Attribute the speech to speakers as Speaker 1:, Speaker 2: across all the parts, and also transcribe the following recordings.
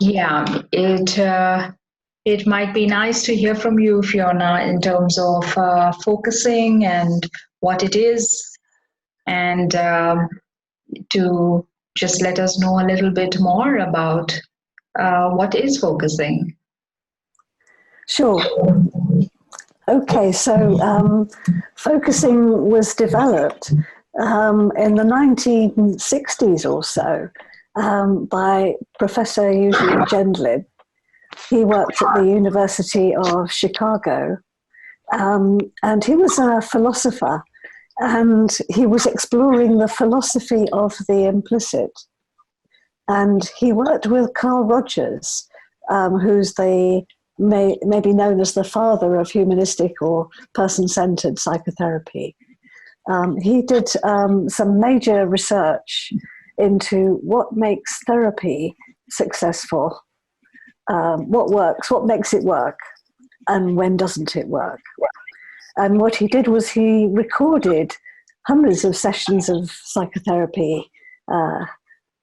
Speaker 1: Yeah, it might be nice to hear from you, Fiona, in terms of focusing and what it is, and to just let us know a little bit more about what is focusing.
Speaker 2: Sure. Okay, so focusing was developed in the 1960s or so by Professor Eugene Gendlin. He worked at the University of Chicago, and he was a philosopher, and he was exploring the philosophy of the implicit. And he worked with Carl Rogers, who's maybe known as the father of humanistic or person-centered psychotherapy. He did some major research into what makes therapy successful, what works, what makes it work, and when doesn't it work. And what he did was he recorded hundreds of sessions of psychotherapy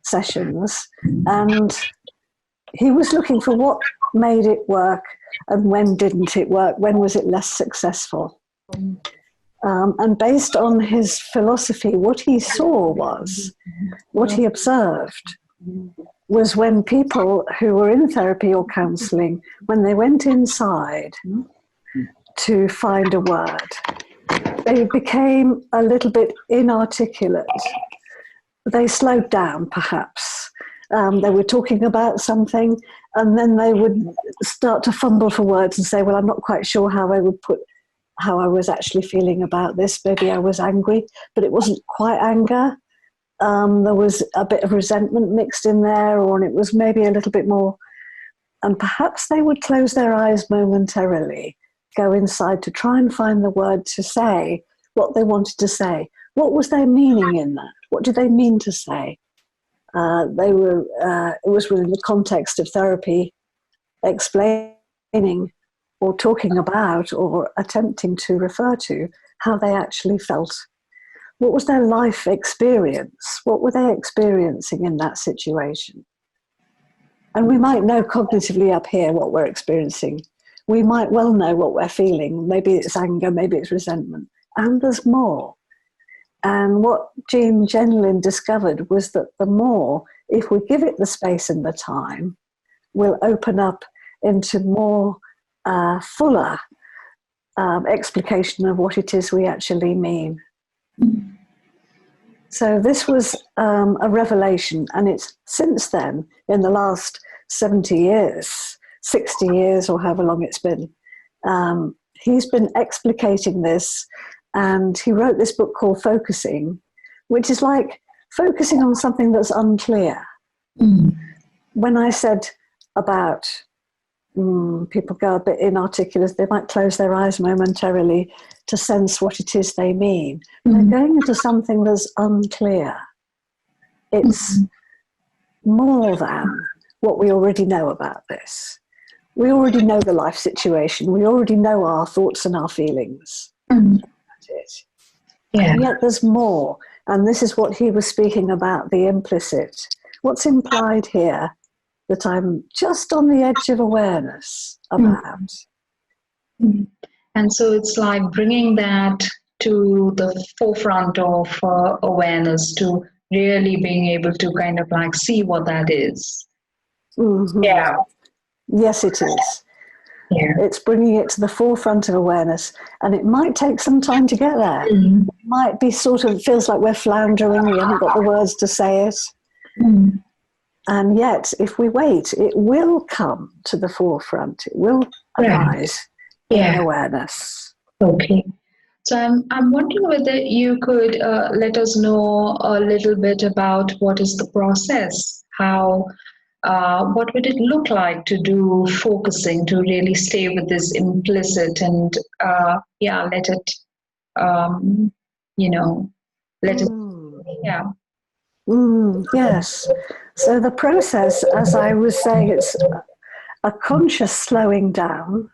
Speaker 2: sessions, and he was looking for what made it work and when didn't it work, when was it less successful. And based on his philosophy, what he saw was, what he observed was when people who were in therapy or counseling, when they went inside to find a word, they became a little bit inarticulate. They slowed down, perhaps. They were talking about something, and then they would start to fumble for words and say, well, I'm not quite sure how I would put how I was actually feeling about this. Maybe I was angry, but it wasn't quite anger. There was a bit of resentment mixed in there, or it was maybe a little bit more. And perhaps they would close their eyes momentarily, go inside to try and find the word to say what they wanted to say. What was their meaning in that? What did they mean to say? It was within the context of therapy, explaining or talking about or attempting to refer to how they actually felt. What was their life experience? What were they experiencing in that situation? And we might know cognitively up here what we're experiencing. We might well know what we're feeling. Maybe it's anger, maybe it's resentment. And there's more. And what Eugene Gendlin discovered was that the more, if we give it the space and the time, will open up into more fuller explication of what it is we actually mean. So this was a revelation, and it's since then, in the last 70 years, 60 years, or however long it's been, he's been explicating this, and he wrote this book called Focusing, which is like focusing on something that's unclear. When I said about people go a bit inarticulate, they might close their eyes momentarily to sense what it is they mean. They're going into something that's unclear. It's more than what we already know about this. We already know the life situation. We already know our thoughts and our feelings. That's it. Yeah. And yet there's more. And this is what he was speaking about, the implicit. What's implied here that I'm just on the edge of awareness about.
Speaker 1: And so it's like bringing that to the forefront of awareness, to really being able to kind of like see what that is.
Speaker 2: Yeah. Yes, it is.
Speaker 1: Yeah.
Speaker 2: It's bringing it to the forefront of awareness, and it might take some time to get there. It might be sort of, feels like we're floundering, we haven't got the words to say it. And yet, if we wait, it will come to the forefront. It will arise in awareness.
Speaker 1: Okay. So I'm wondering whether you could let us know a little bit about what is the process, how, what would it look like to do focusing, to really stay with this implicit and, let it, let it,
Speaker 2: yes. So the process, as I was saying, it's a conscious slowing down.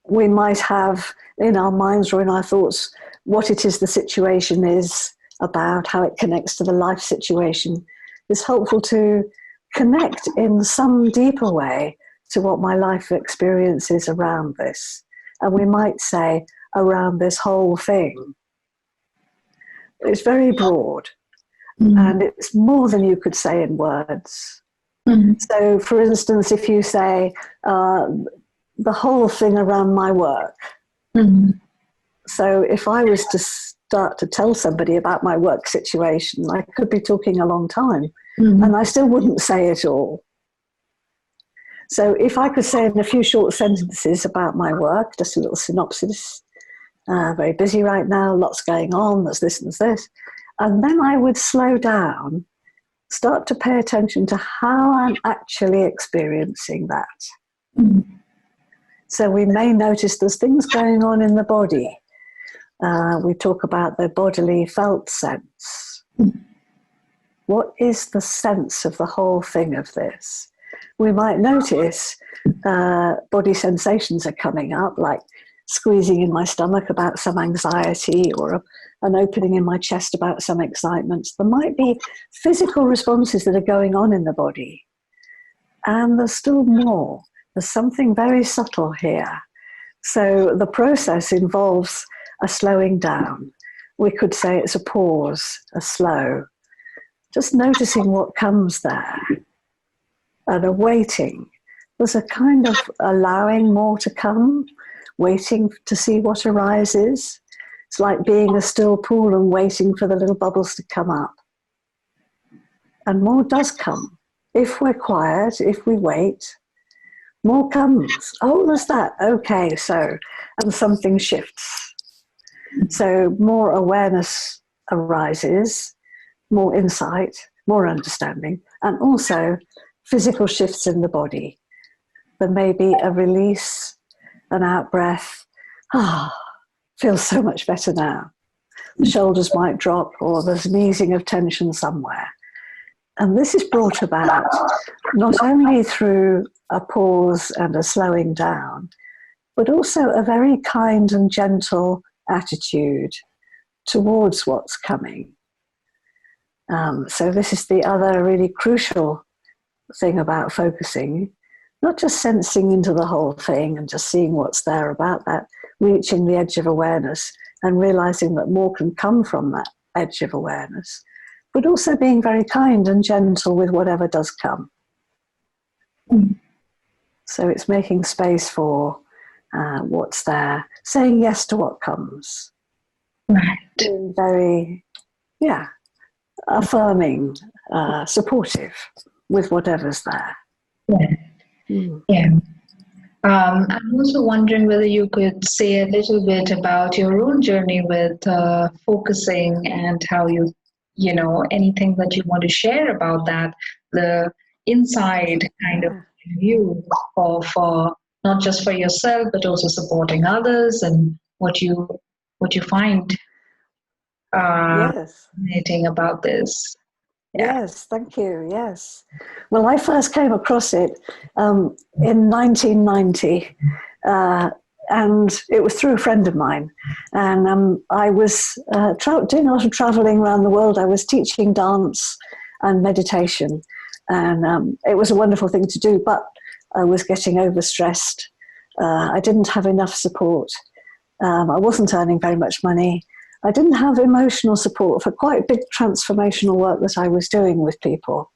Speaker 2: We might have in our minds or in our thoughts what it is the situation is about, how it connects to the life situation. It's helpful to connect in some deeper way to what my life experience is around this. And we might say around this whole thing. It's very broad, and it's more than you could say in words. So, for instance, if you say the whole thing around my work. So if I was to start to tell somebody about my work situation, I could be talking a long time, and I still wouldn't say it all. So if I could say in a few short sentences about my work, just a little synopsis, very busy right now, lots going on, there's this and there's this, and then I would slow down, start to pay attention to how I'm actually experiencing that. So we may notice there's things going on in the body. We talk about the bodily felt sense. What is the sense of the whole thing of this? We might notice body sensations are coming up, like squeezing in my stomach about some anxiety, or an opening in my chest about some excitement. There might be physical responses that are going on in the body. And there's still more. There's something very subtle here. So the process involves a slowing down. We could say it's a pause, a slow. Just noticing what comes there. And a waiting. There's a kind of allowing more to come, waiting to see what arises. It's like being a still pool and waiting for the little bubbles to come up. And more does come. If we're quiet, if we wait, more comes. Oh, there's that. Okay, so, and something shifts. So more awareness arises, more insight, more understanding, and also physical shifts in the body. There may be a release, an out-breath. Feels so much better now. The shoulders might drop, or there's an easing of tension somewhere. And this is brought about not only through a pause and a slowing down, but also a very kind and gentle attitude towards what's coming. So this is the other really crucial thing about focusing, not just sensing into the whole thing and just seeing what's there about that, reaching the edge of awareness and realizing that more can come from that edge of awareness, but also being very kind and gentle with whatever does come. So it's making space for what's there, saying yes to what comes.
Speaker 1: Right.
Speaker 2: Being very, affirming, supportive with whatever's there.
Speaker 1: Yeah. I'm also wondering whether you could say a little bit about your own journey with focusing, and how anything that you want to share about that, the inside kind of view of not just for yourself, but also supporting others, and what you find fascinating about this.
Speaker 2: Yes, thank you. Yes. Well, I first came across it in 1990, and it was through a friend of mine. And I was doing a lot of traveling around the world. I was teaching dance and meditation, and it was a wonderful thing to do, but I was getting overstressed. I didn't have enough support. I wasn't earning very much money. I didn't have emotional support for quite big transformational work that I was doing with people.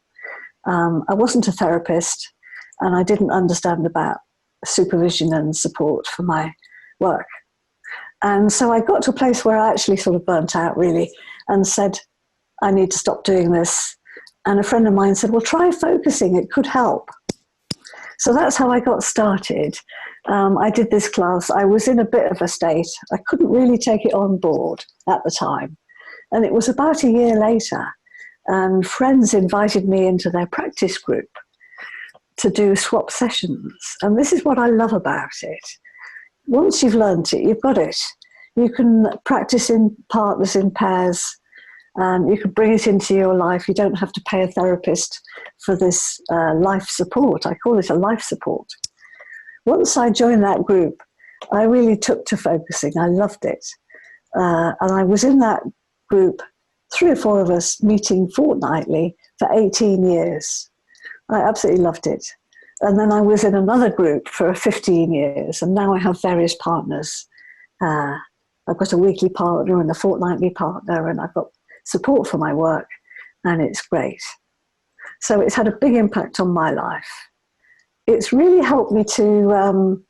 Speaker 2: I wasn't a therapist, and I didn't understand about supervision and support for my work. And so I got to a place where I actually sort of burnt out, really, and said, I need to stop doing this. And a friend of mine said, well, try focusing, it could help. So that's how I got started. I did this class. I was in a bit of a state. I couldn't really take it on board at the time. And it was about a year later, and friends invited me into their practice group to do swap sessions. And this is what I love about it. Once you've learnt it, you've got it. You can practice in partners, in pairs, and you can bring it into your life. You don't have to pay a therapist for this life support. I call it a life support. Once I joined that group, I really took to focusing. I loved it. And I was in that group, 3 or 4 of us meeting fortnightly for 18 years. I absolutely loved it. And then I was in another group for 15 years, and now I have various partners. I've got a weekly partner and a fortnightly partner, and I've got support for my work, and it's great. So it's had a big impact on my life. It's really helped me to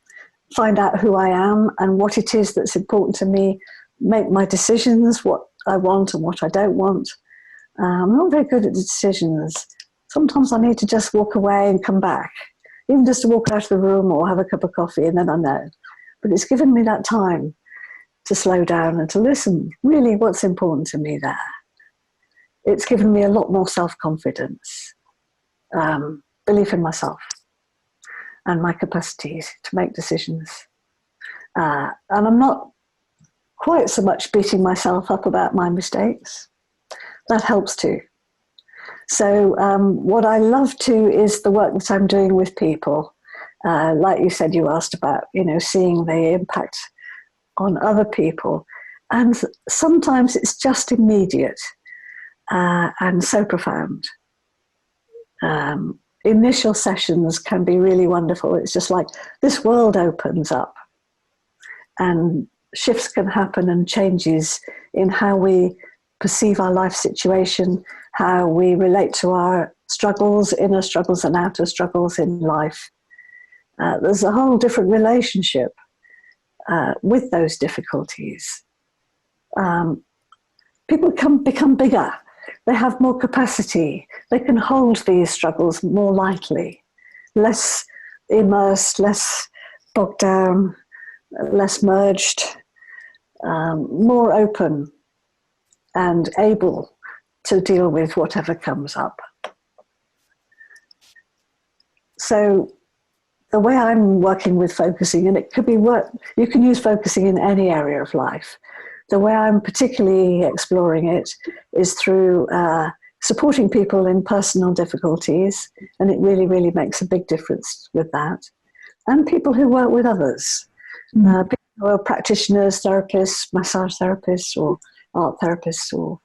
Speaker 2: find out who I am and what it is that's important to me, make my decisions, what I want and what I don't want. I'm not very good at decisions. Sometimes I need to just walk away and come back, even just to walk out of the room or have a cup of coffee, and then I know. But it's given me that time to slow down and to listen, really what's important to me there. It's given me a lot more self-confidence, belief in myself and my capacities to make decisions. And I'm not quite so much beating myself up about my mistakes. That helps too. So what I love too is the work that I'm doing with people. Like you said, you asked about, seeing the impact on other people. And sometimes it's just immediate and so profound. Initial sessions can be really wonderful. It's just like this world opens up and shifts can happen and changes in how we perceive our life situation, how we relate to our struggles, inner struggles and outer struggles in life. There's a whole different relationship with those difficulties. People become bigger. They have more capacity. They can hold these struggles more lightly, less immersed, less bogged down, less merged, more open and able to deal with whatever comes up. So the way I'm working with focusing, and it could be you can use focusing in any area of life. The way I'm particularly exploring it is through supporting people in personal difficulties, and it really, really makes a big difference with that. And people who work with others, people who are practitioners, therapists, massage therapists, or art therapists, or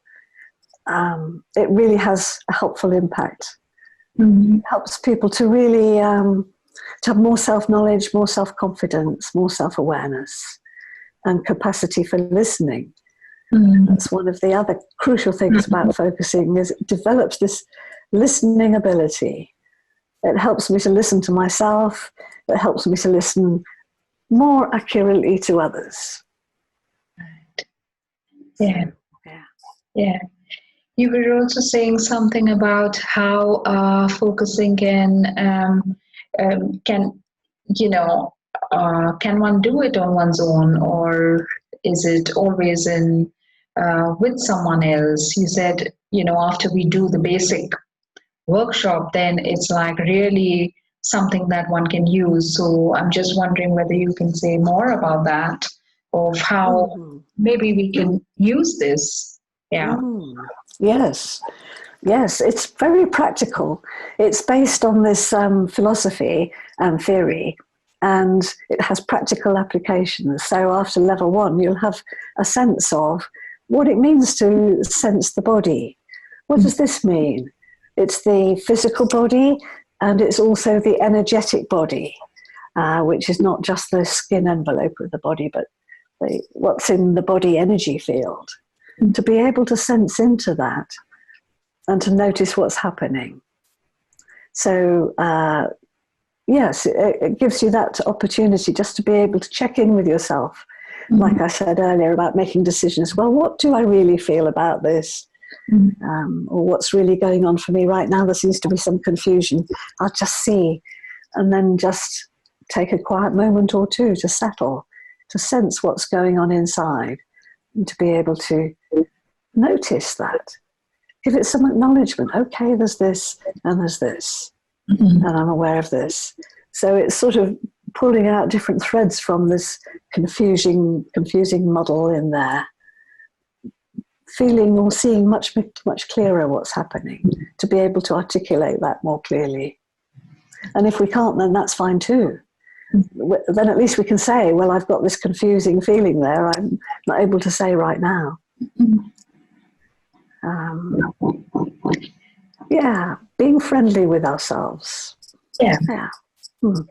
Speaker 2: it really has a helpful impact. It helps people to really to have more self-knowledge, more self-confidence, more self-awareness, and capacity for listening. That's one of the other crucial things about focusing, is it develops this listening ability. It helps me to listen to myself. It helps me to listen more accurately to others.
Speaker 1: Yeah. You were also saying something about how focusing can one do it on one's own, or is it always in with someone else? You said, after we do the basic workshop, then it's like really something that one can use. So I'm just wondering whether you can say more about that, of how maybe we can use this. Yeah.
Speaker 2: Yes, it's very practical. It's based on this philosophy and theory, and it has practical applications. So after level 1, you'll have a sense of what it means to sense the body. What does this mean? It's the physical body, and it's also the energetic body, which is not just the skin envelope of the body, but what's in the body energy field. To be able to sense into that and to notice what's happening. So, yes, it gives you that opportunity just to be able to check in with yourself. Like I said earlier about making decisions. Well, what do I really feel about this? Or what's really going on for me right now? There seems to be some confusion. I'll just see, and then just take a quiet moment or two to settle, to sense what's going on inside, and to be able to notice that. Give it some acknowledgement. Okay, there's this and there's this, and I'm aware of this. So it's sort of pulling out different threads from this confusing model in there, feeling or seeing much clearer what's happening, to be able to articulate that more clearly. And if we can't, then that's fine too. Then at least we can say, well, I've got this confusing feeling there, I'm not able to say right now. Yeah, being friendly with ourselves.
Speaker 1: Yeah.
Speaker 2: Yeah. Mm.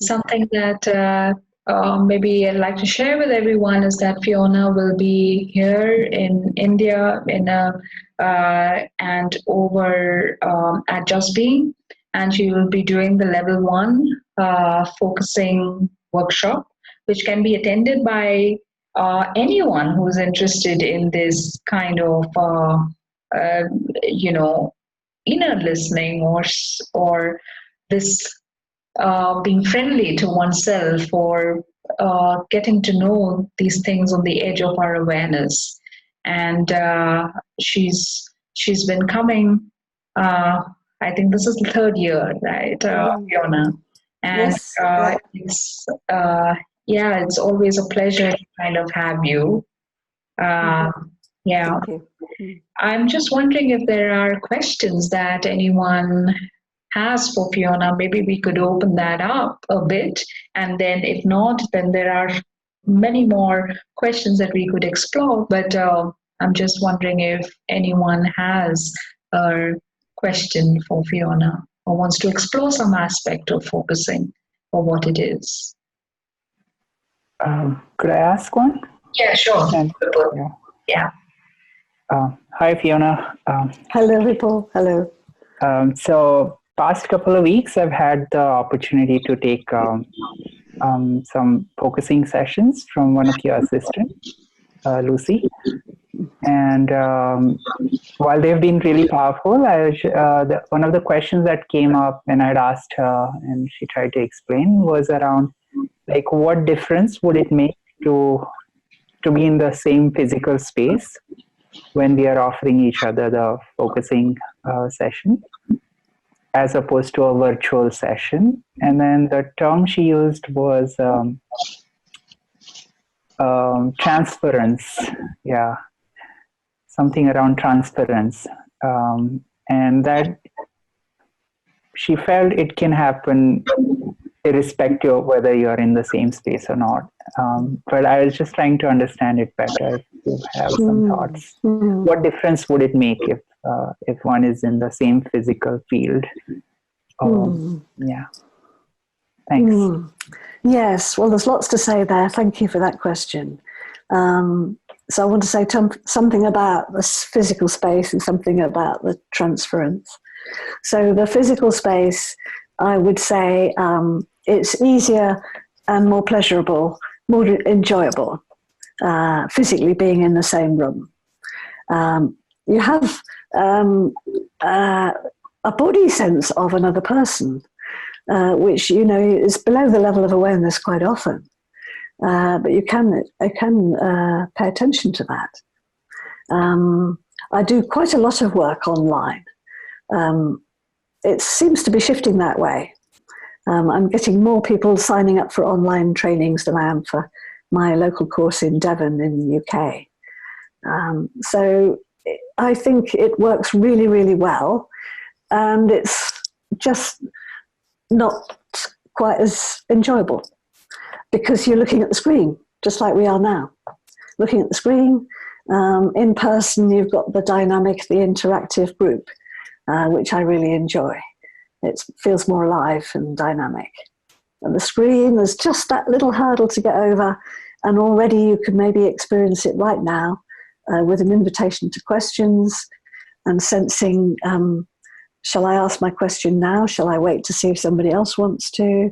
Speaker 1: Something that maybe I'd like to share with everyone is that Fiona will be here in India and over at Just Being, and she will be doing the level 1 focusing workshop, which can be attended by anyone who's interested in this kind of inner listening or this being friendly to oneself, or getting to know these things on the edge of our awareness. And she's been coming. I think this is the 3rd year, right, Fiona? And
Speaker 2: Yes. Yeah.
Speaker 1: it's always a pleasure to kind of have you. Yeah.
Speaker 2: Thank you.
Speaker 1: I'm just wondering if there are questions that anyone has for Fiona. Maybe we could open that up a bit. And then if not, then there are many more questions that we could explore. But I'm just wondering if anyone has a question for Fiona or wants to explore some aspect of focusing or what it is.
Speaker 3: Could I ask one?
Speaker 1: Yeah, sure. Yeah.
Speaker 3: Hi, Fiona.
Speaker 2: Hello, Ripple. Hello.
Speaker 3: So past couple of weeks, I've had the opportunity to take some focusing sessions from one of your assistants, Lucy. And while they've been really powerful, one of the questions that came up when I'd asked her and she tried to explain was around, like, what difference would it make to be in the same physical space when we are offering each other the focusing session, as opposed to a virtual session. And then the term she used was transference. Yeah, something around transference. And that she felt it can happen irrespective of whether you're in the same space or not. But I was just trying to understand it better. If you have some thoughts, what difference would it make if one is in the same physical field? Yeah. Thanks.
Speaker 2: Yes. Well, there's lots to say there. Thank you for that question. So I want to say something about the physical space and something about the transference. So the physical space, I would say it's easier and more pleasurable, more enjoyable, physically being in the same room. You have a body sense of another person, which, is below the level of awareness quite often. But you can pay attention to that. I do quite a lot of work online. It seems to be shifting that way. I'm getting more people signing up for online trainings than I am for my local course in Devon in the UK. So I think it works really, really well. And it's just not quite as enjoyable because you're looking at the screen, just like we are now. Looking at the screen, in person, you've got the dynamic, the interactive group, which I really enjoy. It feels more alive and dynamic. And the screen, there's just that little hurdle to get over, and already you could maybe experience it right now with an invitation to questions and sensing, shall I ask my question now? Shall I wait to see if somebody else wants to?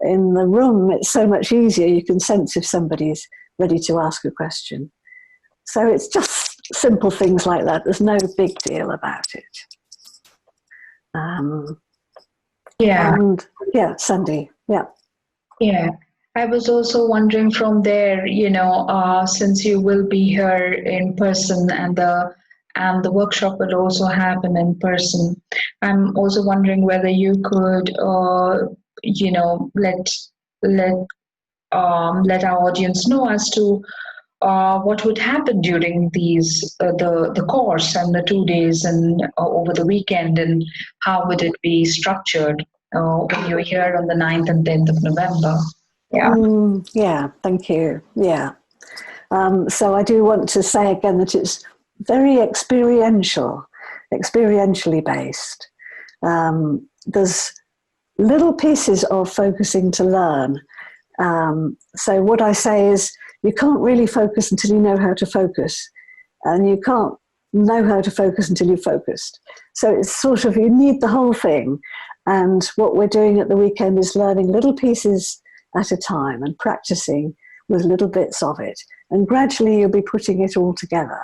Speaker 2: In the room, it's so much easier. You can sense if somebody's ready to ask a question. So it's just simple things like that. There's no big deal about it. And Sandy,
Speaker 1: Yeah, I was also wondering from there, since you will be here in person and the workshop will also happen in person, I'm also wondering whether you could, let our audience know as to what would happen during these the course and the 2 days and over the weekend, and how would it be structured when you're here on the 9th and 10th of November.
Speaker 2: Thank you. So I do want to say again that it's very experiential. experientially based. There's little pieces of focusing to learn. So what I say is, you can't really focus until you know how to focus, and you can't know how to focus until you've focused. So it's sort of, you need the whole thing. And what we're doing at the weekend is learning little pieces at a time and practicing with little bits of it. And gradually you'll be putting it all together.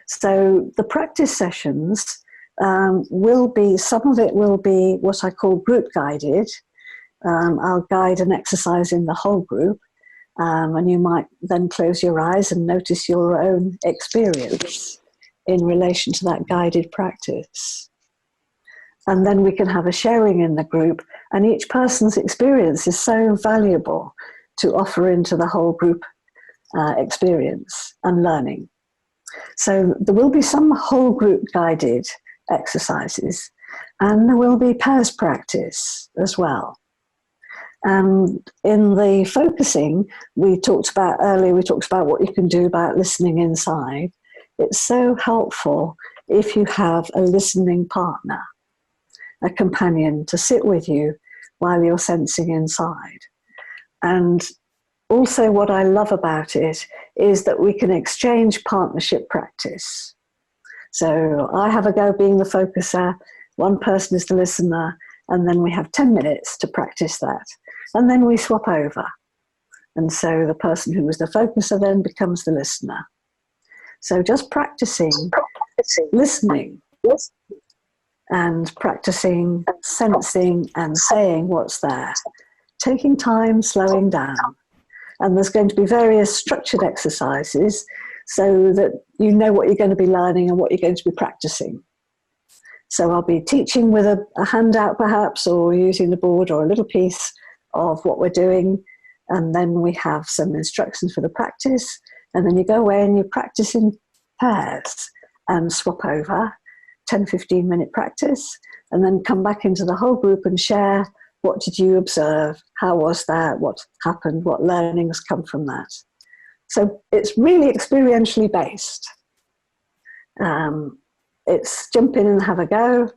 Speaker 2: So the practice sessions will be, some of it will be what I call group guided. I'll guide an exercise in the whole group. And you might then close your eyes and notice your own experience in relation to that guided practice. And then we can have a sharing in the group, and each person's experience is so valuable to offer into the whole group experience and learning. So there will be some whole group guided exercises, and there will be pairs practice as well. And in the focusing, we talked about earlier, we talked about what you can do about listening inside. It's so helpful if you have a listening partner, a companion to sit with you while you're sensing inside. And also what I love about it is that we can exchange partnership practice. So I have a go being the focuser, one person is the listener, and then we have 10 minutes to practice that. And then we swap over. And so the person who was the focuser then becomes the listener. So just practicing listening and practicing sensing and saying what's there, taking time, slowing down. And there's going to be various structured exercises so that you know what you're going to be learning and what you're going to be practicing. So I'll be teaching with a handout perhaps, or using the board or a little piece of what we're doing. And then we have some instructions for the practice. And then you go away and you practice in pairs and swap over, 10, 15-minute practice, and then come back into the whole group and share, what did you observe? How was that? What happened? What learnings come from that? So it's really experientially based. It's jump in and have a go,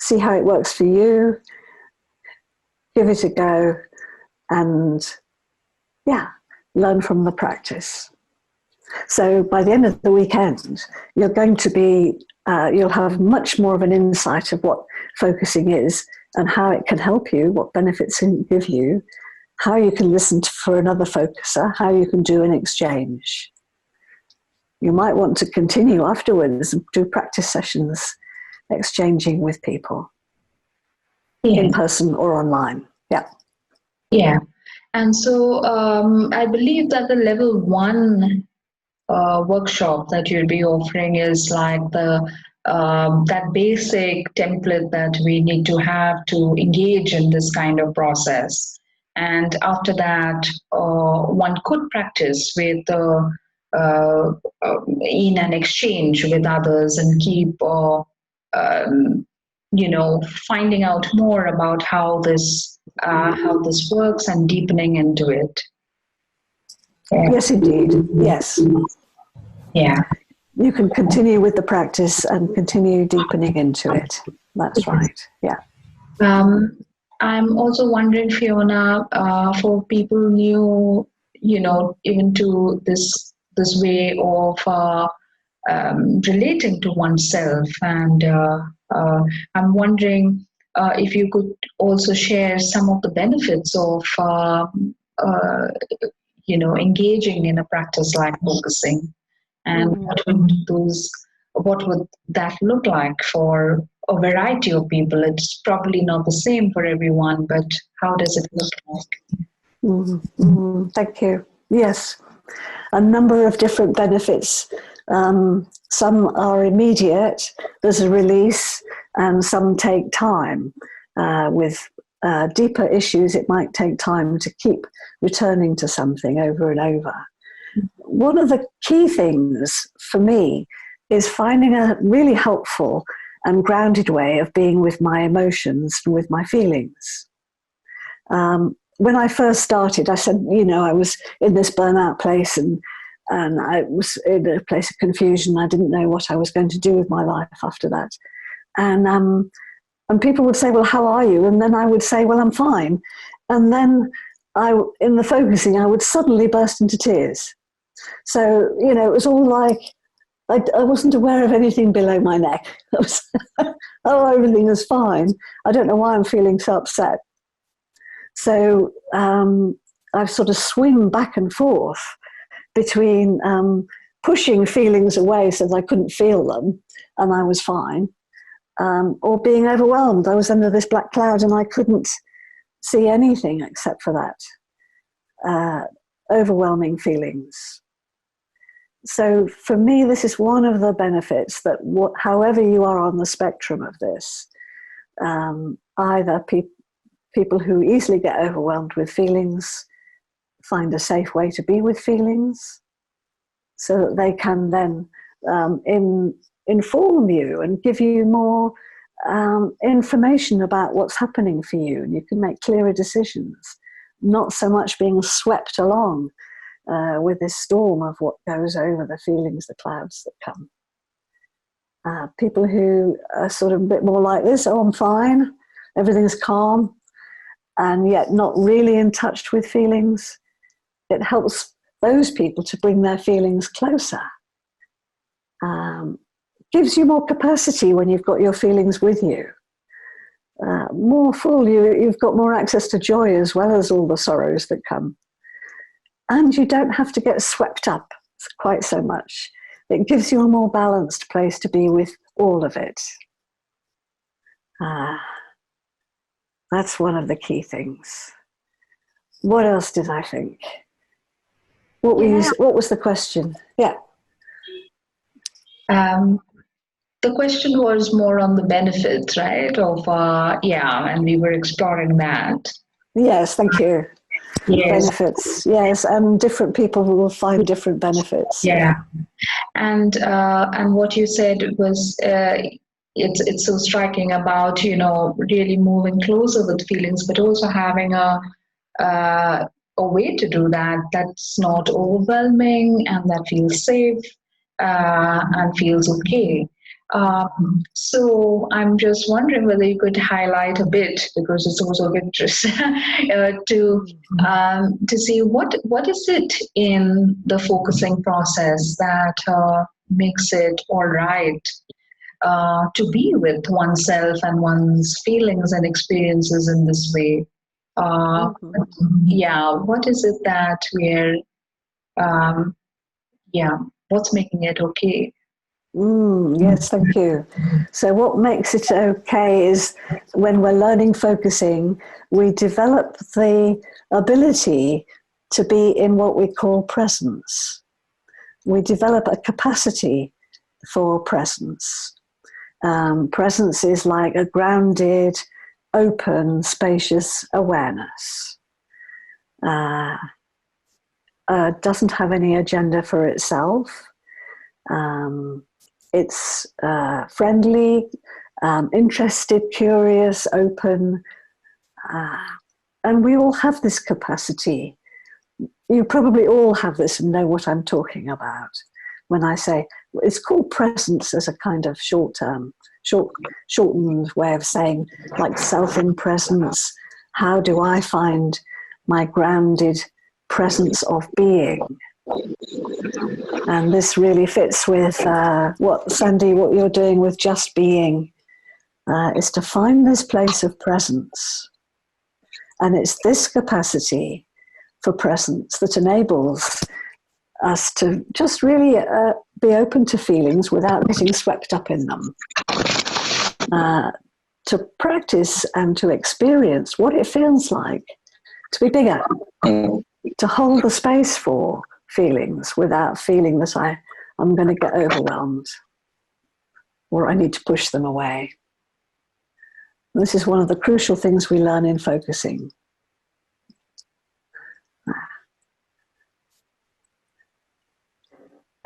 Speaker 2: see how it works for you, give it a go, and learn from the practice. So by the end of the weekend, you're going to be, you'll have much more of an insight of what focusing is and how it can help you, what benefits it can give you, how you can listen for another focuser, how you can do an exchange. You might want to continue afterwards and do practice sessions, exchanging with people, in person or online.
Speaker 1: Yeah. And so I believe that the level 1 workshop that you'll be offering is like the that basic template that we need to have to engage in this kind of process. And after that, one could practice with in an exchange with others and keep finding out more about how this works and deepening into it.
Speaker 2: Yes, indeed. Yes.
Speaker 1: Yeah.
Speaker 2: You can continue with the practice and continue deepening into it. That's right. Yeah.
Speaker 1: I'm also wondering, Fiona, for people new, even to this way of relating to oneself, and I'm wondering if you could also share some of the benefits of engaging in a practice like focusing, and what would that look like for a variety of people? It's probably not the same for everyone, but how does it look like?
Speaker 2: Thank you. Yes, a number of different benefits. Some are immediate, there's a release, and some take time. With deeper issues, it might take time to keep returning to something over and over. One of the key things for me is finding a really helpful and grounded way of being with my emotions and with my feelings. When I first started, I said, I was in this burnout place, and And I was in a place of confusion. I didn't know what I was going to do with my life after that. And people would say, well, how are you? And then I would say, well, I'm fine. And then in the focusing, I would suddenly burst into tears. So, you know, it was all like, I wasn't aware of anything below my neck. I was, oh, everything is fine. I don't know why I'm feeling so upset. So I've sort of swing back and forth between pushing feelings away so that I couldn't feel them and I was fine, or being overwhelmed. I was under this black cloud and I couldn't see anything except for that overwhelming feelings. So for me, this is one of the benefits that however you are on the spectrum of this, either people who easily get overwhelmed with feelings find a safe way to be with feelings so that they can then inform you and give you more information about what's happening for you, and you can make clearer decisions, not so much being swept along with this storm of what goes over the feelings, the clouds that come. People who are sort of a bit more like this, oh, I'm fine, everything's calm, and yet not really in touch with feelings, it helps those people to bring their feelings closer. Gives you more capacity when you've got your feelings with you. More full, you've got more access to joy as well as all the sorrows that come. And you don't have to get swept up quite so much. It gives you a more balanced place to be with all of it. That's one of the key things. What else did I think? What was the question? Yeah.
Speaker 1: The question was more on the benefits, right? Of and we were exploring that.
Speaker 2: Yes, thank you.
Speaker 1: Yes.
Speaker 2: Benefits, yes, and different people will find different benefits.
Speaker 1: Yeah, and what you said was it's so striking about, you know, really moving closer with feelings, but also having a way to do that that's not overwhelming and that feels safe and feels okay. So I'm just wondering whether you could highlight a bit, because it's also of interest, to see what is it in the focusing process that makes it all right to be with oneself and one's feelings and experiences in this way. Yeah, what is it that we're, what's making it okay?
Speaker 2: Yes, thank you. So what makes it okay is when we're learning focusing, we develop the ability to be in what we call presence. We develop a capacity for presence. Presence is like a grounded, open, spacious awareness. Doesn't have any agenda for itself. It's friendly, interested, curious, open, and we all have this capacity. You probably all have this and know what I'm talking about when I say it's called presence as a kind of shortened way of saying, like self in presence. How do I find my grounded presence of being? And this really fits with what you're doing with just being, is to find this place of presence. And it's this capacity for presence that enables us to just really be open to feelings without getting swept up in them. To practice and to experience what it feels like to be bigger, to hold the space for feelings without feeling that I'm going to get overwhelmed or I need to push them away. This is one of the crucial things we learn in focusing.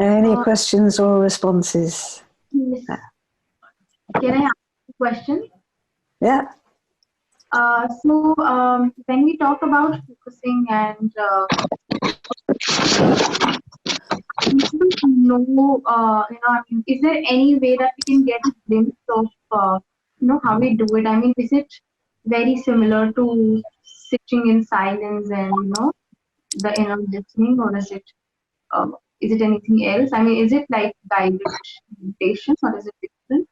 Speaker 2: Any questions or responses?
Speaker 4: Yes. Can I ask a question?
Speaker 2: Yeah.
Speaker 4: So when we talk about focusing and to know, I mean, is there any way that we can get a glimpse of, how we do it? I mean, is it very similar to sitting in silence and, the inner listening, or is it anything else? I mean, is it like guided meditation, or is it different?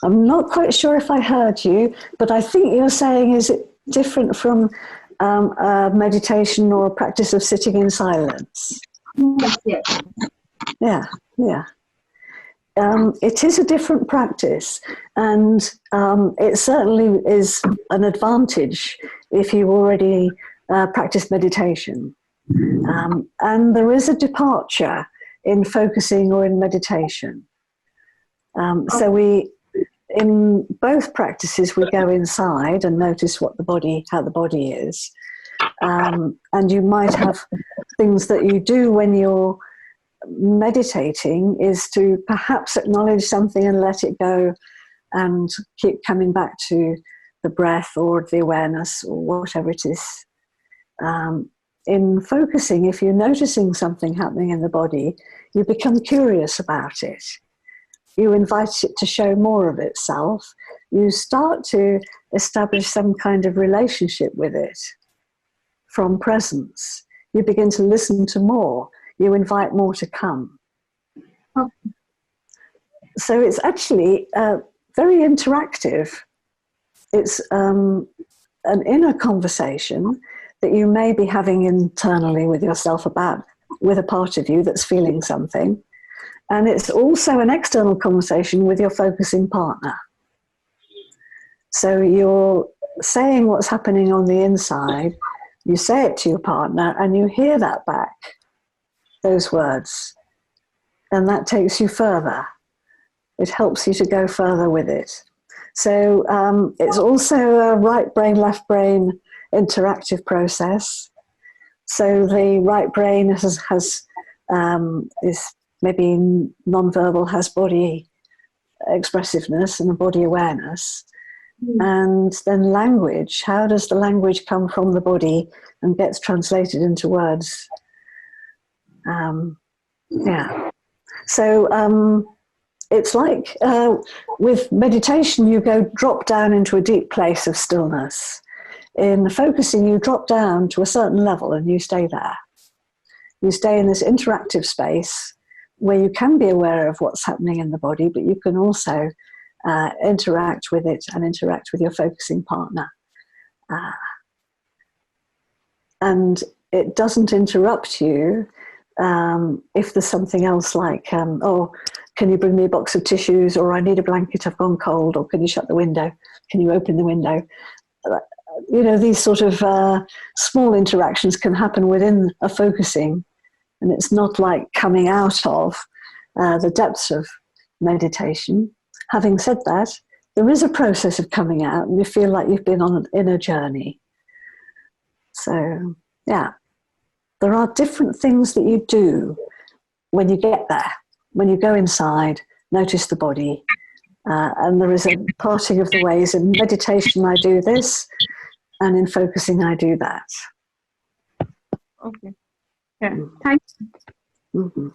Speaker 2: I'm not quite sure if I heard you, but I think you're saying, is it different from a meditation or a practice of sitting in silence?
Speaker 4: Yes.
Speaker 2: Yeah. It is a different practice, and it certainly is an advantage if you already practice meditation. And there is a departure in focusing or in meditation. So in both practices, we go inside and notice how the body is. And you might have things that you do when you're meditating is to perhaps acknowledge something and let it go and keep coming back to the breath or the awareness or whatever it is. In focusing, if you're noticing something happening in the body, you become curious about it. You invite it to show more of itself. You start to establish some kind of relationship with it from presence. You begin to listen to more. You invite more to come.
Speaker 4: Okay.
Speaker 2: So it's actually very interactive. It's an inner conversation that you may be having internally with yourself with a part of you that's feeling something. And it's also an external conversation with your focusing partner. So you're saying what's happening on the inside, you say it to your partner, and you hear that back, those words. And that takes you further. It helps you to go further with it. So it's also a right brain, left brain interactive process. So the right brain is maybe non-verbal, has body expressiveness and body awareness. And then language, how does the language come from the body and gets translated into words? So it's like with meditation, you drop down into a deep place of stillness. In focusing, you drop down to a certain level and you stay there. You stay in this interactive space where you can be aware of what's happening in the body, but you can also interact with it and interact with your focusing partner. And it doesn't interrupt you if there's something else like, oh, can you bring me a box of tissues, or I need a blanket, I've gone cold, or can you shut the window? Can you open the window? These sort of small interactions can happen within a focusing, and it's not like coming out of the depths of meditation. Having said that, there is a process of coming out, and you feel like you've been on an inner journey. So, yeah, there are different things that you do when you get there. When you go inside, notice the body, and there is a parting of the ways. In meditation, I do this, and in focusing, I do that.
Speaker 4: Okay. Yeah. Thanks.
Speaker 2: Mm-hmm.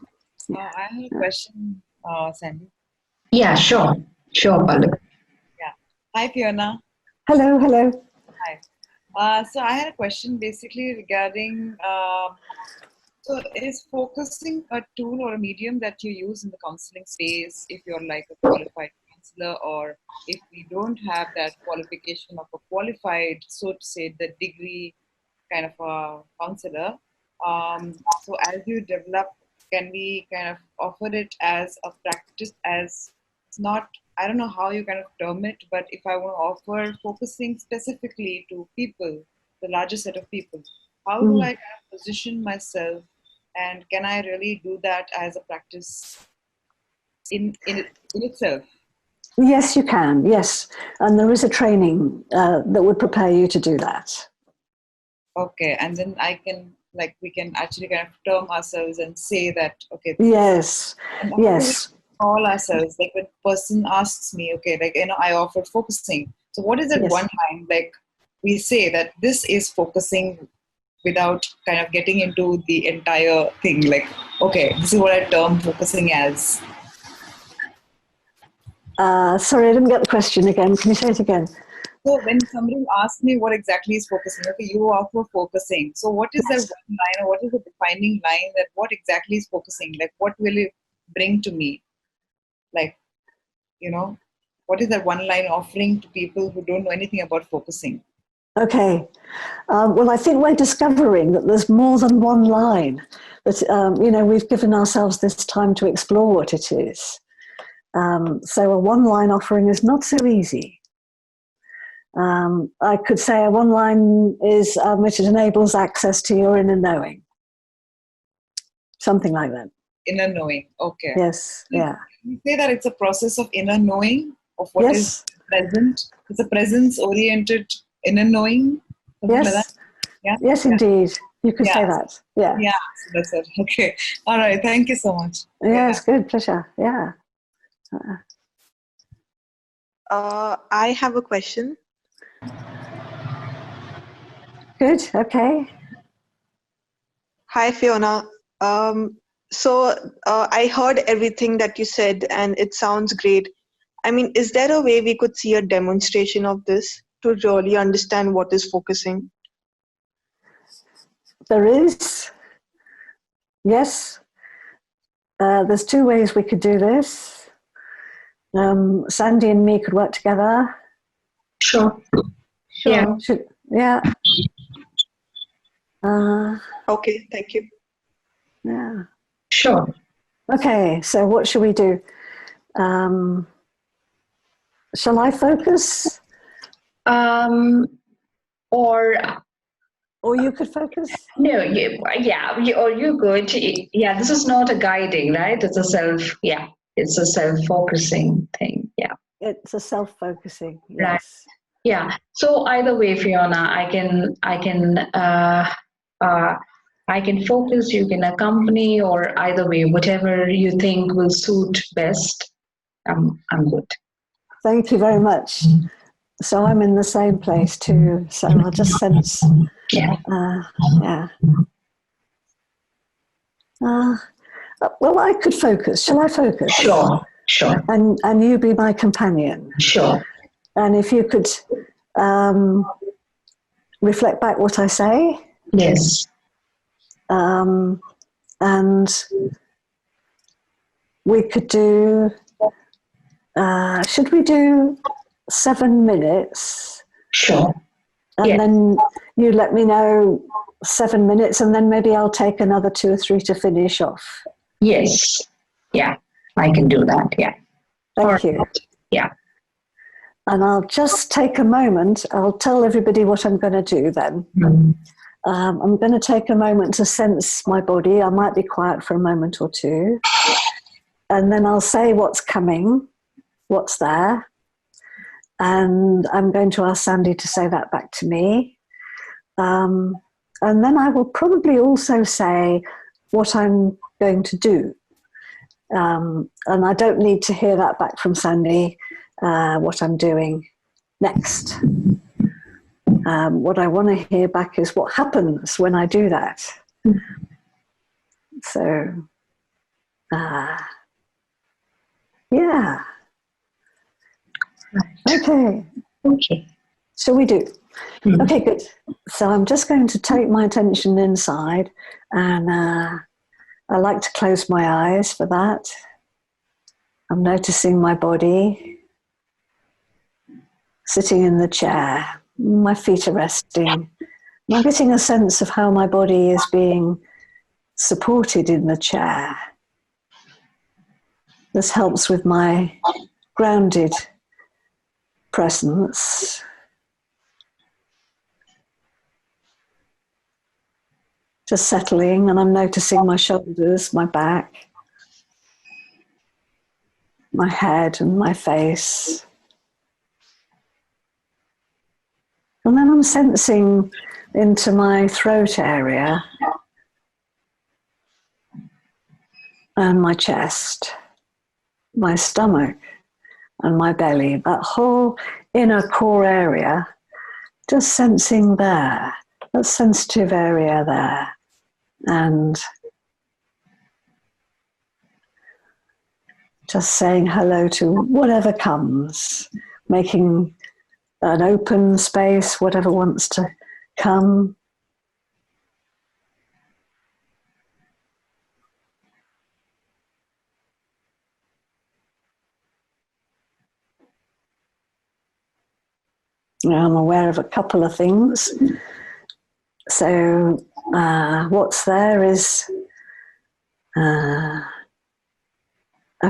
Speaker 5: I have a question, Sandy.
Speaker 1: Yeah, sure, Balu.
Speaker 5: Yeah. Hi, Fiona.
Speaker 2: Hello.
Speaker 5: Hi. So I had a question basically regarding, so is focusing a tool or a medium that you use in the counseling space if you're like a qualified counselor, or if we don't have that qualification of a qualified, so to say, the degree kind of a counselor? So as you develop, can we kind of offer it as a practice, as it's not, I don't know how you kind of term it, but if I want to offer focusing specifically to people, the larger set of people, how do I kind of position myself, and can I really do that as a practice in itself?
Speaker 2: Yes, you can, yes. And there is a training that would prepare you to do that.
Speaker 5: Okay, and then we can actually kind of term ourselves and say that, okay.
Speaker 2: Yes, yes.
Speaker 5: Call ourselves, like when a person asks me, okay, I offered focusing. So what is that one line, like we say that this is focusing without kind of getting into the entire thing. Like, okay, this is what I term focusing as.
Speaker 2: Sorry, I didn't get the question again. Can you say it again?
Speaker 5: So when somebody asks me what exactly is focusing, okay, you offer focusing. So what is that one line, or what is the defining line that what exactly is focusing? Like, what will it bring to me? Like, what is that one line offering to people who don't know anything about focusing?
Speaker 2: Okay. Well, I think we're discovering that there's more than one line. That we've given ourselves this time to explore what it is. So a one-line offering is not so easy. I could say a one-line is it enables access to your inner knowing. Something like that.
Speaker 5: Inner knowing. Okay.
Speaker 2: Yes. Yeah.
Speaker 5: You say that it's a process of inner knowing of what is present. It's a presence-oriented inner knowing.
Speaker 2: Yes.
Speaker 5: Like that? Yeah.
Speaker 2: Yes, indeed. You could say that. Yeah.
Speaker 5: Yeah. So that's it. Okay. All right. Thank you so much.
Speaker 2: Yes. Good. Pleasure. Yeah.
Speaker 6: I have a question.
Speaker 2: Good. Okay.
Speaker 6: Hi, Fiona. I heard everything that you said, and it sounds great. I mean, is there a way we could see a demonstration of this to really understand what is focusing?
Speaker 2: There is. Yes. There's two ways we could do this. Sandy and me could work together.
Speaker 1: Sure.
Speaker 2: Yeah. Yeah.
Speaker 6: Okay, thank you.
Speaker 2: Yeah.
Speaker 1: Sure.
Speaker 2: Okay, so what should we do? Shall I focus? Or you could focus?
Speaker 1: No, you good. Yeah, this is not a guiding, right? It's a self-focusing thing. Yeah.
Speaker 2: It's a self-focusing, yes.
Speaker 1: Right. Yeah. So either way, Fiona, I can focus, you can accompany, or either way, whatever you think will suit best. I'm good.
Speaker 2: Thank you very much. So I'm in the same place too. So I'll just sense.
Speaker 1: Yeah.
Speaker 2: Well, I could focus. Shall I focus?
Speaker 1: Sure.
Speaker 2: And you be my companion.
Speaker 1: Sure.
Speaker 2: And if you could reflect back what I say.
Speaker 1: Yes.
Speaker 2: And we could do, should we do 7 minutes?
Speaker 1: Sure.
Speaker 2: And then you let me know 7 minutes, and then maybe I'll take another 2 or 3 to finish off.
Speaker 1: Yes. Yeah, I can do that. Yeah.
Speaker 2: Thank you.
Speaker 1: Yeah.
Speaker 2: And I'll just take a moment. I'll tell everybody what I'm going to do then. I'm going to take a moment to sense my body. I might be quiet for a moment or two. And then I'll say what's coming, what's there. And I'm going to ask Sandy to say that back to me. And then I will probably also say what I'm going to do. And I don't need to hear that back from Sandy, what I'm doing next. What I want to hear back is what happens when I do that. So, yeah. Okay. Shall we do? Okay, good. So I'm just going to take my attention inside, and I like to close my eyes for that. I'm noticing my body, sitting in the chair. My feet are resting. I'm getting a sense of how my body is being supported in the chair. This helps with my grounded presence. Just settling, and I'm noticing my shoulders, my back, my head and my face. And then I'm sensing into my throat area and my chest, my stomach and my belly, that whole inner core area, just sensing there. that sensitive area there, and just saying hello to whatever comes, making an open space, whatever wants to come. Now I'm aware of a couple of things. So what's there is a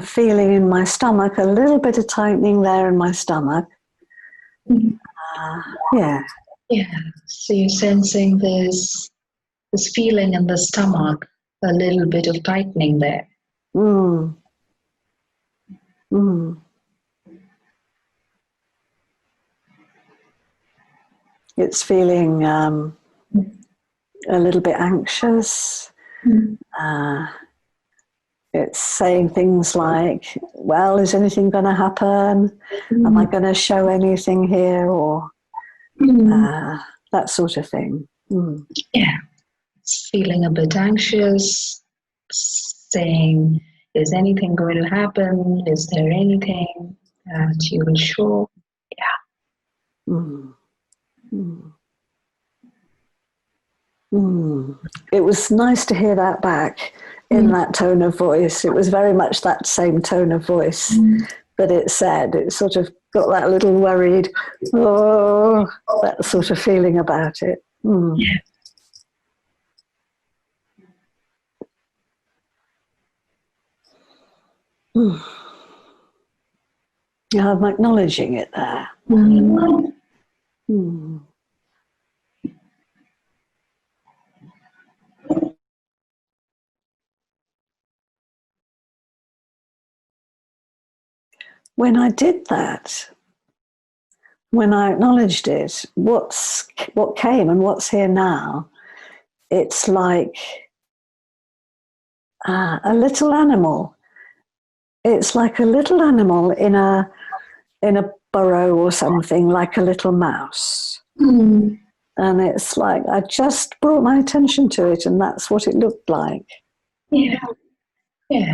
Speaker 2: feeling in my stomach, a little bit of tightening there in my stomach. Yeah.
Speaker 1: Yeah. So you're sensing this feeling in the stomach, a little bit of tightening there.
Speaker 2: Mm. Mm. It's feeling a little bit anxious. It's saying things like, well, is anything going to happen? Am I going to show anything here? Or that sort of thing. Mm.
Speaker 1: Yeah. It's feeling a bit anxious, saying, is anything going to happen? Is there anything that you will show? Yeah.
Speaker 2: Mm. Mm. Mm. It was nice to hear that back in that tone of voice. It was very much that same tone of voice that it said. It sort of got that little worried, oh, that sort of feeling about it. Mm.
Speaker 1: Yeah.
Speaker 2: Mm. Yeah, I'm acknowledging it there. Mm. When I did that, when I acknowledged it, what came and what's here now, it's like a little animal. It's like a little animal in a burrow or something, like a little mouse. And it's like I just brought my attention to it, and that's what it looked like.
Speaker 1: Yeah. Yeah.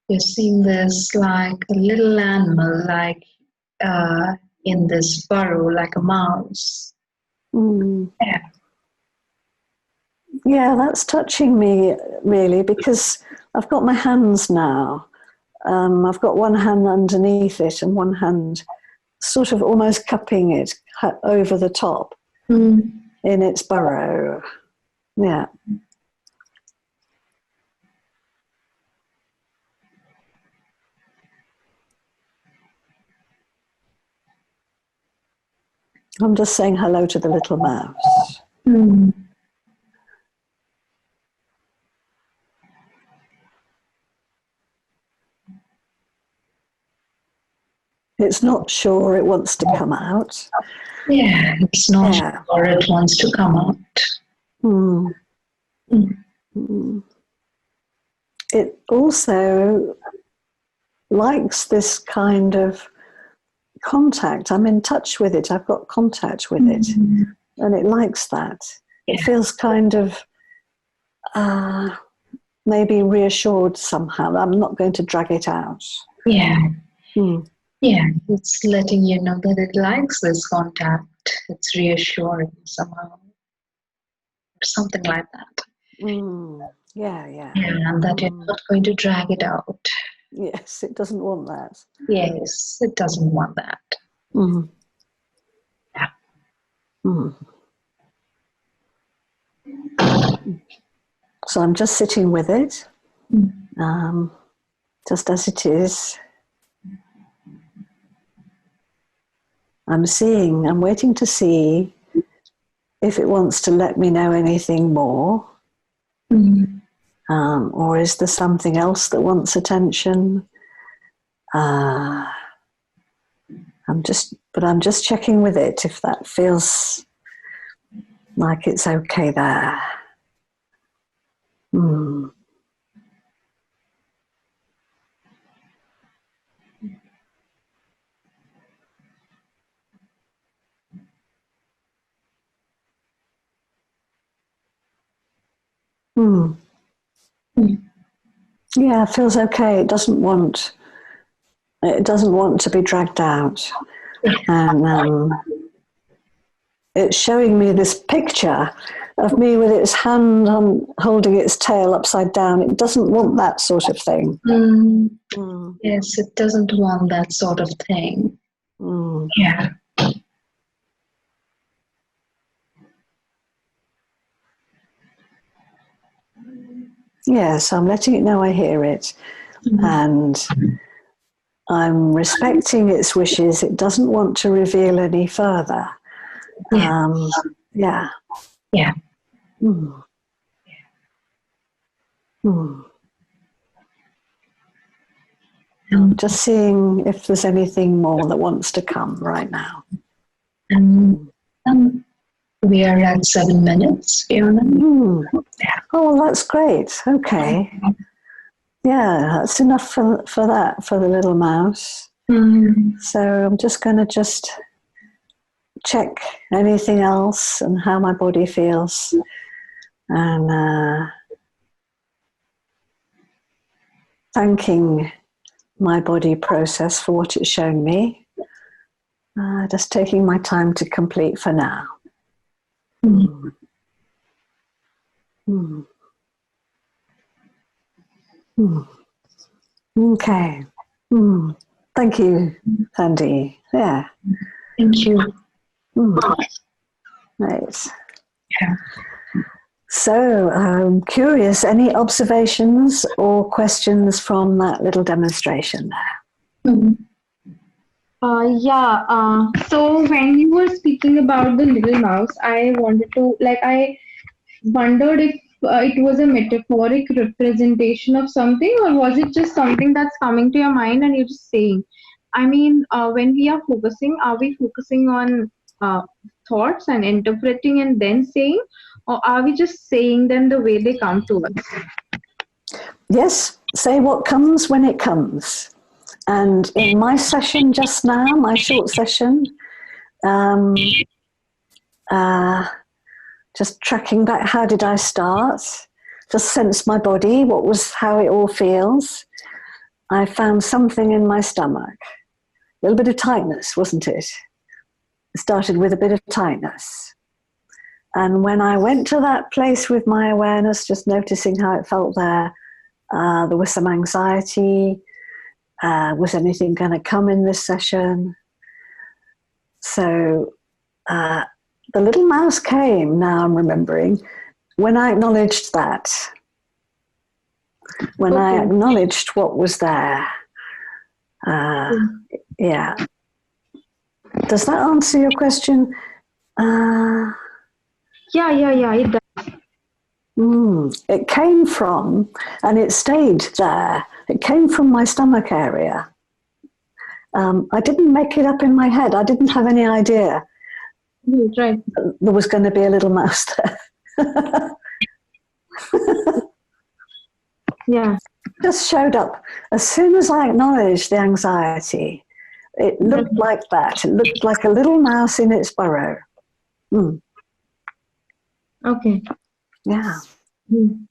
Speaker 1: You're seeing this like a little animal, like in this burrow, like a mouse. Yeah.
Speaker 2: Yeah, that's touching me really, because I've got my hands now. I've got one hand underneath it and one hand sort of almost cupping it over the top in its burrow. Yeah. I'm just saying hello to the little mouse. It's not sure it wants to come out.
Speaker 1: Yeah, it's not sure it wants to come out.
Speaker 2: It also likes this kind of contact. I'm in touch with it. I've got contact with it. And it likes that.
Speaker 1: Yeah.
Speaker 2: It feels kind of maybe reassured somehow. I'm not going to drag it out.
Speaker 1: Yeah. Yeah, it's letting you know that it likes this contact. It's reassuring somehow. Something like that.
Speaker 2: Yeah.
Speaker 1: Yeah, and that you're not going to drag it out.
Speaker 2: Yes, it doesn't want that.
Speaker 1: Yes, it doesn't want that. Yeah.
Speaker 2: So I'm just sitting with it, just as it is. I'm waiting to see if it wants to let me know anything more. Or is there something else that wants attention? I'm just checking with it if that feels like it's okay there. Mm. Yeah, it feels okay. It doesn't want to be dragged out. And it's showing me this picture of me with its hand holding its tail upside down. It doesn't want that sort of thing.
Speaker 1: Yes, it doesn't want that sort of thing. Yeah.
Speaker 2: Yes, I'm letting it know I hear it. And I'm respecting its wishes. It doesn't want to reveal any further. Yeah.
Speaker 1: Yeah.
Speaker 2: I'm just seeing if there's anything more that wants to come right now.
Speaker 1: We are at 7 minutes, Fiona.
Speaker 2: Oh, that's great. Okay. Yeah, that's enough for that, for the little mouse. So I'm just going to check anything else and how my body feels. And thanking my body process for what it's shown me. Just taking my time to complete for now. Okay. Thank you, Sandy. Yeah.
Speaker 1: Thank you.
Speaker 2: Right.
Speaker 1: Yeah.
Speaker 2: So, I'm curious, any observations or questions from that little demonstration there?
Speaker 4: So when you were speaking about the little mouse, I wondered if it was a metaphoric representation of something, or was it just something that's coming to your mind and you're just saying? I mean, when we are we focusing on thoughts and interpreting and then saying, or are we just saying them the way they come to us?
Speaker 2: Yes, say what comes when it comes. And in my session just now, my short session, just tracking back, how did I start? Just sense my body, how it all feels. I found something in my stomach. A little bit of tightness, wasn't it? It started with a bit of tightness. And when I went to that place with my awareness, just noticing how it felt there was some anxiety. Was anything going to come in this session? So the little mouse came, now I'm remembering, when I acknowledged that. When I acknowledged what was there. Yeah. Does that answer your question?
Speaker 4: Yeah, it does.
Speaker 2: It came from, and it stayed there. It came from my stomach area. I didn't make it up in my head. I didn't have any idea
Speaker 4: right.
Speaker 2: There was going to be a little mouse there.
Speaker 4: Yeah.
Speaker 2: It just showed up. As soon as I acknowledged the anxiety, it looked like that. It looked like a little mouse in its burrow.
Speaker 4: Okay.
Speaker 2: Yeah.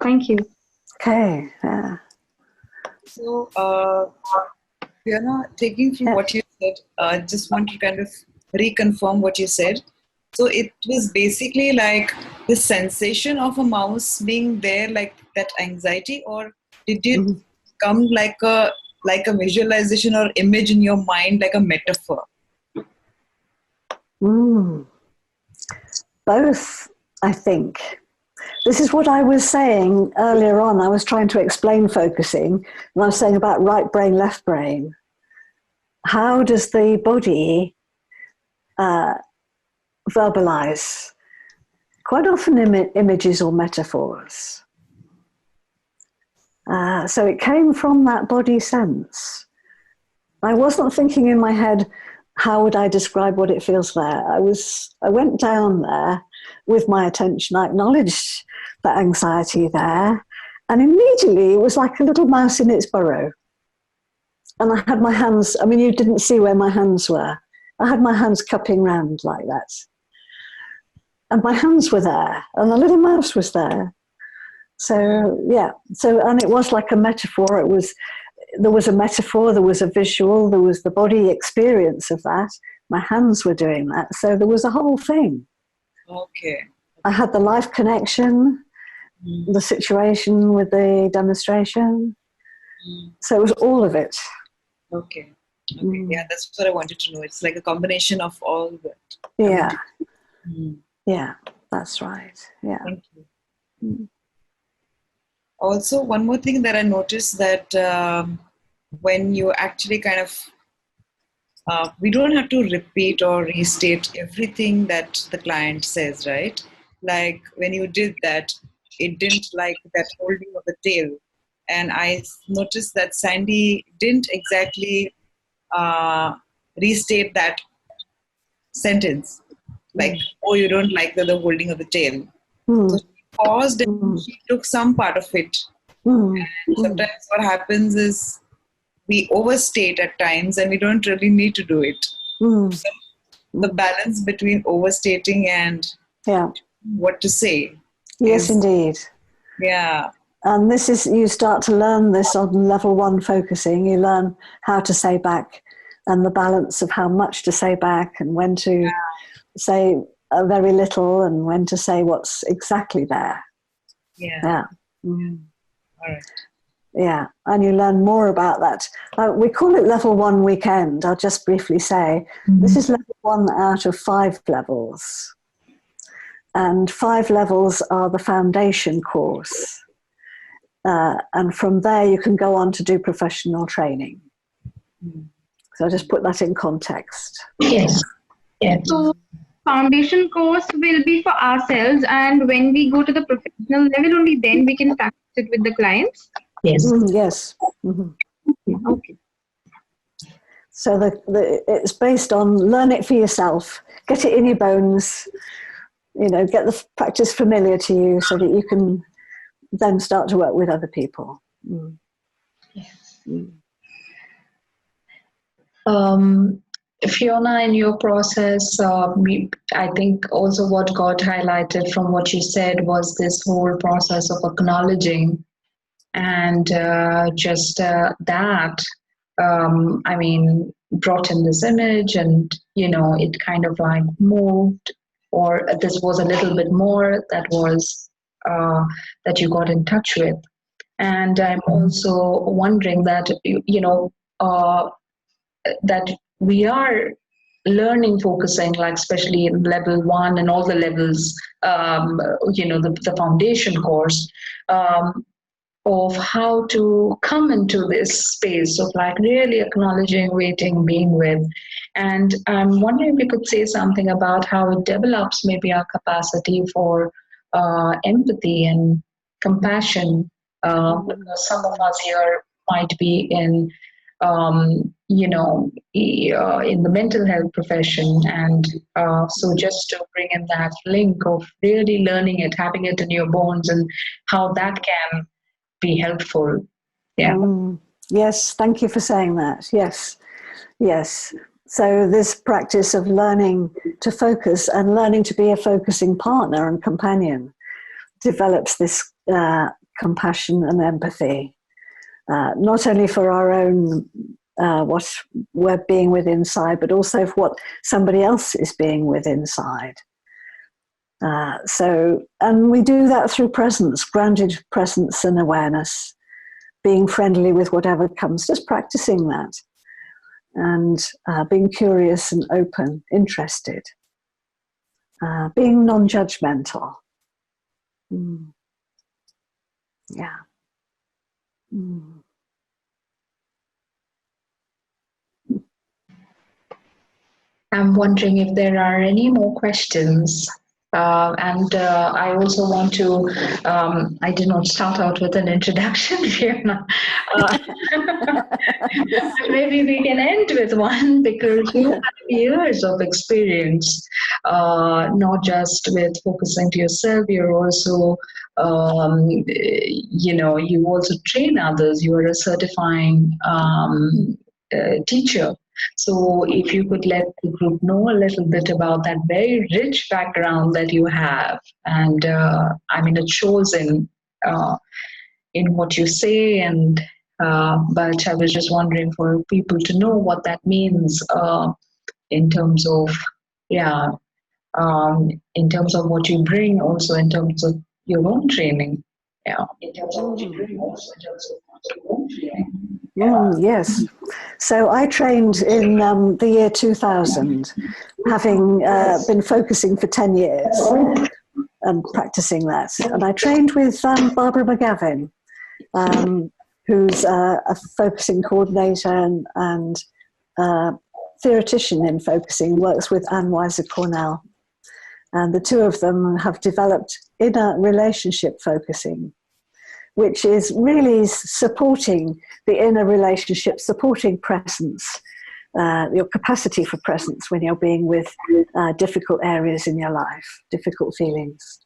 Speaker 4: Thank you.
Speaker 2: Okay. Yeah.
Speaker 5: So, Fiona, taking from what you said, just want to kind of reconfirm what you said. So it was basically like the sensation of a mouse being there, like that anxiety, or did it come like a visualization or image in your mind, like a metaphor?
Speaker 2: Both, I think. This is what I was saying earlier on. I was trying to explain focusing, and I was saying about right brain, left brain. How does the body verbalize? Quite often images or metaphors. So it came from that body sense. I wasn't thinking in my head, how would I describe what it feels there? I went down there with my attention. I acknowledged the anxiety there, and immediately it was like a little mouse in its burrow. And I had my hands, I mean, you didn't see where my hands were. I had my hands cupping round like that. And my hands were there, and the little mouse was there. So, yeah. So, and it was like a metaphor. There was a metaphor, there was a visual, there was the body experience of that. My hands were doing that. So there was a whole thing.
Speaker 5: Okay.
Speaker 2: I had the life connection, the situation with the demonstration. So it was all of it.
Speaker 5: Okay. Okay. Yeah, that's what I wanted to know. It's like a combination of all that.
Speaker 2: Yeah. Yeah, that's right. Yeah.
Speaker 5: Thank you. Also, one more thing that I noticed that when you actually kind of, we don't have to repeat or restate everything that the client says, right? Like when you did that, it didn't like that holding of the tail. And I noticed that Sandy didn't exactly restate that sentence. Like, oh, you don't like the holding of the tail. So she paused and she took some part of it. And sometimes what happens is we overstate at times and we don't really need to do it. So the balance between overstating and what to say.
Speaker 2: Yes, indeed.
Speaker 5: Yeah.
Speaker 2: And this is, you start to learn this on level 1 focusing. You learn how to say back and the balance of how much to say back and when to say very little and when to say what's exactly there.
Speaker 5: Yeah. All right.
Speaker 2: Yeah, and you learn more about that. We call it level 1 weekend. I'll just briefly say this is level 1 out of 5 levels. And 5 levels are the foundation course. And from there you can go on to do professional training. So I'll just put that in context.
Speaker 1: Yes.
Speaker 4: So foundation course will be for ourselves, and when we go to the professional level, only then we can practice it with the clients.
Speaker 1: Yes.
Speaker 2: Yes.
Speaker 4: Okay.
Speaker 2: So it's based on learn it for yourself, get it in your bones, get the practice familiar to you so that you can then start to work with other people.
Speaker 1: Yes. Fiona, in your process, I think also what got highlighted from what you said was this whole process of acknowledging and just that, brought in this image and, it kind of like moved, or this was a little bit more that was, that you got in touch with. And I'm also wondering that, that we are learning focusing, like especially in level 1 and all the levels, the foundation course, of how to come into this space of like really acknowledging, waiting, being with. And I'm wondering if you could say something about how it develops maybe our capacity for empathy and compassion, because some of us here might be in in the mental health profession. And so just to bring in that link of really learning it, having it in your bones, and how that can be helpful. Yeah.
Speaker 2: Yes, thank you for saying that. Yes. So this practice of learning to focus and learning to be a focusing partner and companion develops this compassion and empathy. Not only for our own, what we're being with inside, but also for what somebody else is being with inside. And we do that through presence, grounded presence and awareness, being friendly with whatever comes, just practicing that, and being curious and open, interested, being non-judgmental. Yeah.
Speaker 1: I'm wondering if there are any more questions. And I also want to, I did not start out with an introduction, Fiona. Maybe we can end with one, because you have years of experience, not just with focusing to yourself, you're also, you also train others. You are a certifying teacher. So if you could let the group know a little bit about that very rich background that you have. And it shows in in what you say, and but I was just wondering for people to know what that means in terms of in terms of what you bring, also in terms of your own training. Yeah. In terms of what you bring, also in terms of your own training.
Speaker 2: Yes. So I trained in the year 2000, having been focusing for 10 years and practicing that. And I trained with Barbara McGavin, who's a focusing coordinator and theoretician in focusing, works with Anne Weiser Cornell. And the two of them have developed inner relationship focusing, which is really supporting the inner relationship, supporting presence, your capacity for presence when you're being with difficult areas in your life, difficult feelings.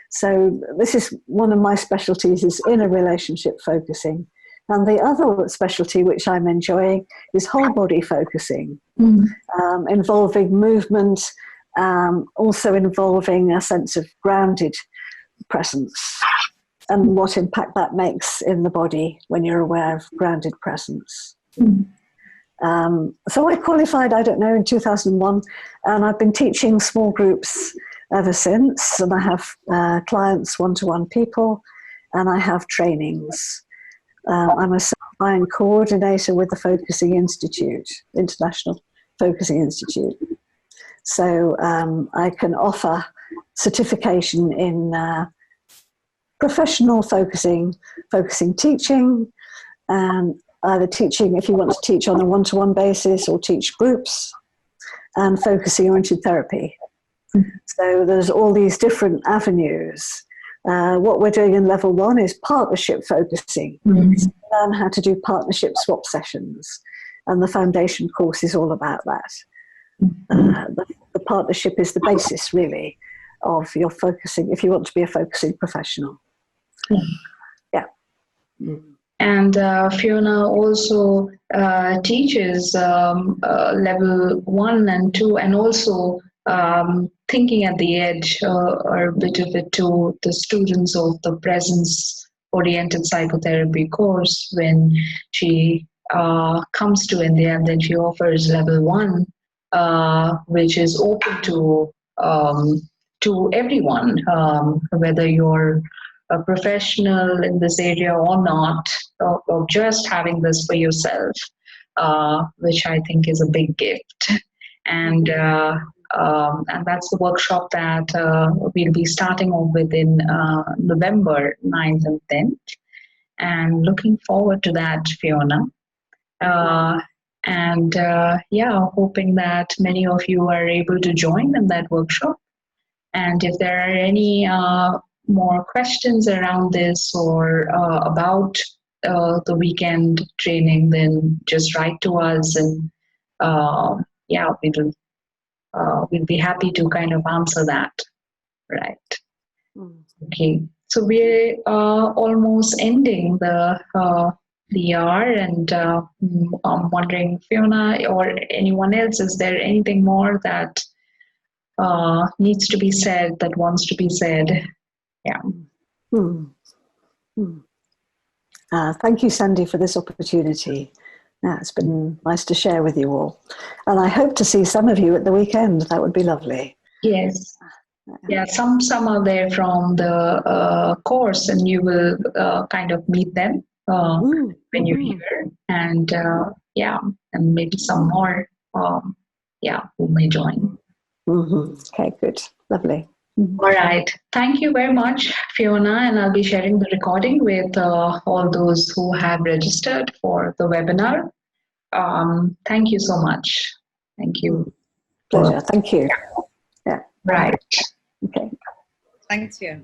Speaker 2: So this is one of my specialties, is inner relationship focusing. And the other specialty which I'm enjoying is whole body focusing, involving movement, also involving a sense of grounded presence and what impact that makes in the body when you're aware of grounded presence. So I qualified, I don't know, in 2001, and I've been teaching small groups ever since, and I have clients, one-to-one people, and I have trainings. I'm a certifying coordinator with the Focusing Institute, International Focusing Institute. So I can offer certification in professional focusing teaching, and either teaching if you want to teach on a one-to-one basis or teach groups, and focusing-oriented therapy. So there's all these different avenues. What we're doing in level 1 is partnership focusing. Learn how to do partnership swap sessions, and the foundation course is all about that. The partnership is the basis, really, of your focusing, if you want to be a focusing professional. Yeah.
Speaker 1: And Fiona also teaches level 1 and 2, and also thinking at the edge or a bit of it to the students of the presence-oriented psychotherapy course when she comes to India, and then she offers level 1, which is open to everyone, whether you're a professional in this area or not, or just having this for yourself, which I think is a big gift. And that's the workshop that we'll be starting off with in November 9th and 10th. And looking forward to that, Fiona. Hoping that many of you are able to join in that workshop. And if there are any more questions around this or about the weekend training, then just write to us, and we'll be happy to kind of answer that. Right. Okay. So we're almost ending the hour, and I'm wondering, Fiona or anyone else, is there anything more that needs to be said, that wants to be said? Yeah.
Speaker 2: Thank you, Sandy, for this opportunity. It's been nice to share with you all. And I hope to see some of you at the weekend. That would be lovely.
Speaker 1: Yes. Yeah, some are there from the course, and you will kind of meet them when you're here. And and maybe some more, who may join.
Speaker 2: Okay, good. Lovely.
Speaker 1: All right. Thank you very much, Fiona, and I'll be sharing the recording with all those who have registered for the webinar. Thank you so much. Thank you.
Speaker 2: Pleasure. Thank you. Yeah.
Speaker 1: Right.
Speaker 2: Okay.
Speaker 5: Thanks, Fiona.